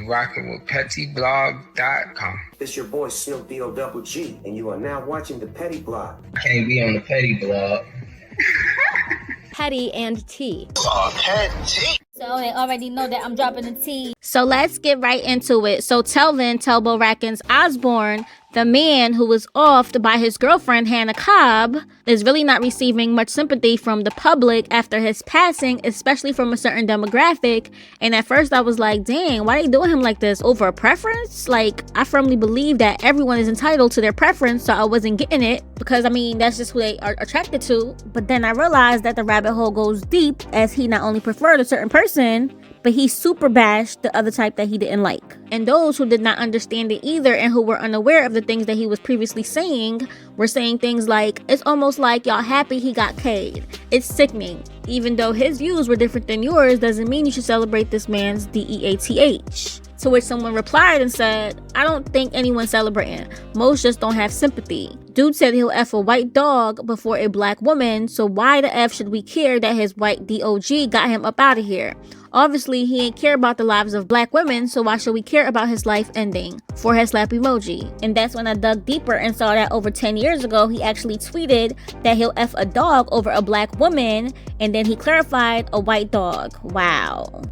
Rocking with PetTEASblog.com. It's your boy Snoop D-O-double-G, and you are now watching the Petty Blog. I can't be on the Petty Blog. Petty and T. Petty. So they already know that I'm dropping the T. So let's get right into it. So Telvin Telbo Rackins Osborne, the man who was offed by his girlfriend Hannah Cobb, is really not receiving much sympathy from the public after his passing, especially from a certain demographic. And at first I was like, dang, why are they doing him like this? Over a preference? Like, I firmly believe that everyone is entitled to their preference, so I wasn't getting it because, I mean, that's just who they are attracted to. But then I realized that the rabbit hole goes deep, as he not only preferred a certain person, but he super bashed the other type that he didn't like. And those who did not understand it either and who were unaware of the things that he was previously saying were saying things like, it's almost like y'all happy he got K'd. It's sickening. Even though his views were different than yours doesn't mean you should celebrate this man's DEATH. To which someone replied and said, I don't think anyone's celebrating. Most just don't have sympathy. Dude said he'll F a white dog before a black woman, so why the F should we care that his white DOG got him up out of here? Obviously, he ain't care about the lives of black women, so why should we care about his life ending? Forehead slap emoji. And that's when I dug deeper and saw that over 10 years ago, he actually tweeted that he'll F a dog over a black woman, and then he clarified a white dog. Wow.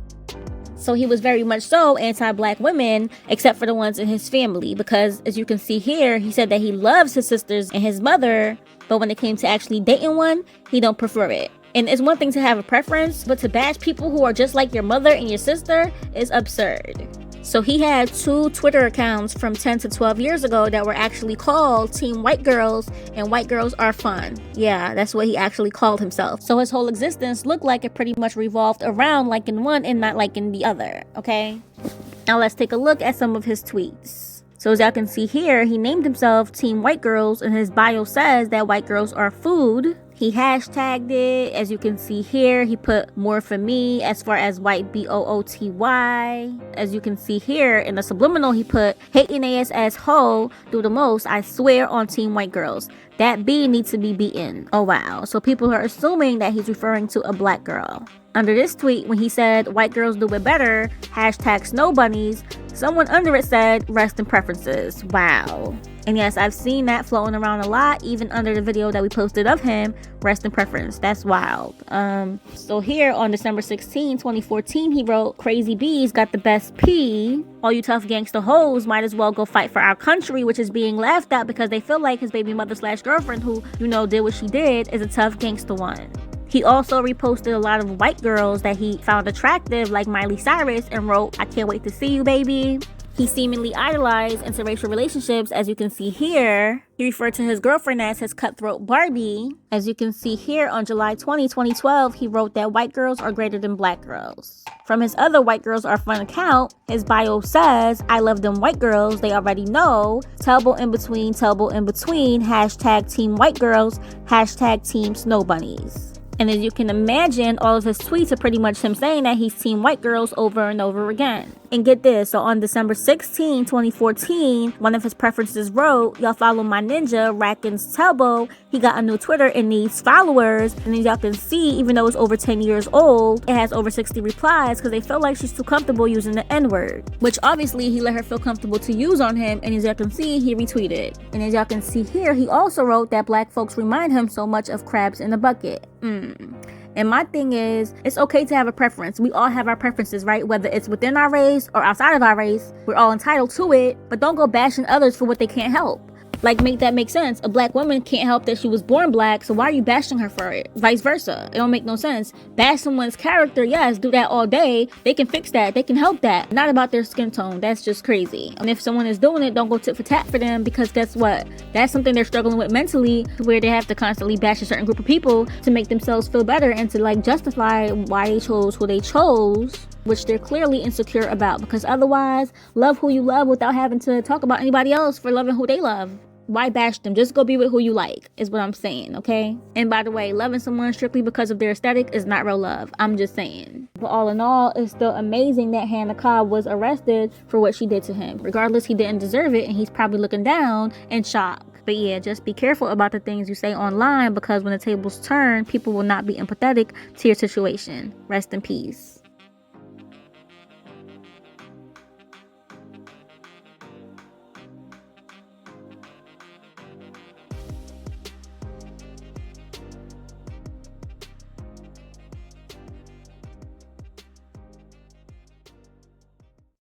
So he was very much so anti-black women, except for the ones in his family, because as you can see here, he said that he loves his sisters and his mother, but when it came to actually dating one, he don't prefer it. And it's one thing to have a preference, but to bash people who are just like your mother and your sister is absurd. So he had 2 Twitter accounts from 10 to 12 years ago that were actually called Team White Girls and White Girls Are Fun. Yeah, that's what he actually called himself. So his whole existence looked like it pretty much revolved around liking one and not liking the other, okay? Now let's take a look at some of his tweets. So as y'all can see here, he named himself Team White Girls and his bio says that white girls are food. He hashtagged it. As you can see here, he put more for me as far as white BOOTY. As you can see here in the subliminal, he put hating ass hoe do the most. I swear on Team White Girls. That B needs to be beaten. Oh wow. So people are assuming that he's referring to a black girl. Under this tweet, when he said white girls do it better, hashtag snow bunnies, someone under it said rest in preferences. Wow. And yes, I've seen that floating around a lot, even under the video that we posted of him, rest in preference. That's wild. So here on December 16, 2014, he wrote, Crazy Bees got the best pee. All you tough gangsta hoes might as well go fight for our country, which is being laughed at because they feel like his baby mother / girlfriend who, you know, did what she did is a tough gangsta one. He also reposted a lot of white girls that he found attractive, like Miley Cyrus, and wrote, I can't wait to see you, baby. He seemingly idolized interracial relationships, as you can see here. He referred to his girlfriend as his cutthroat Barbie. As you can see here, on July 20, 2012, he wrote that white girls are greater than black girls. From his other White Girls Are Fun account, his bio says, I love them white girls, they already know. Telbo in between, hashtag Team White Girls, hashtag Team Snow Bunnies. And as you can imagine, all of his tweets are pretty much him saying that he's Team White Girls over and over again. And get this, so on December 16, 2014, one of his preferences wrote, y'all follow my ninja, Rackins Telbo. He got a new Twitter and needs followers. And as y'all can see, even though it's over 10 years old, it has over 60 replies because they feel like she's too comfortable using the N-word. Which obviously he let her feel comfortable to use on him, and as y'all can see, he retweeted. And as y'all can see here, he also wrote that black folks remind him so much of crabs in a bucket. And my thing is, it's okay to have a preference. We all have our preferences, right? Whether it's within our race or outside of our race, we're all entitled to it. But don't go bashing others for what they can't help. Like, make that make sense. A black woman can't help that she was born black, so why are you bashing her for it? Vice versa. It don't make no sense. Bash someone's character, yes, do that all day. They can fix that. They can help that. Not about their skin tone. That's just crazy. And if someone is doing it, don't go tit for tat for them, because guess what? That's something they're struggling with mentally, where they have to constantly bash a certain group of people to make themselves feel better and to like justify why they chose who they chose, which they're clearly insecure about. Because otherwise, love who you love without having to talk about anybody else for loving who they love. Why bash them? Just go be with who you like, is what I'm saying, okay? And by the way, loving someone strictly because of their aesthetic is not real love. I'm just saying. But all in all, it's still amazing that Hannah Cobb was arrested for what she did to him. Regardless, he didn't deserve it, and he's probably looking down in shock. But yeah, just be careful about the things you say online, because when the tables turn, people will not be empathetic to your situation. Rest in peace.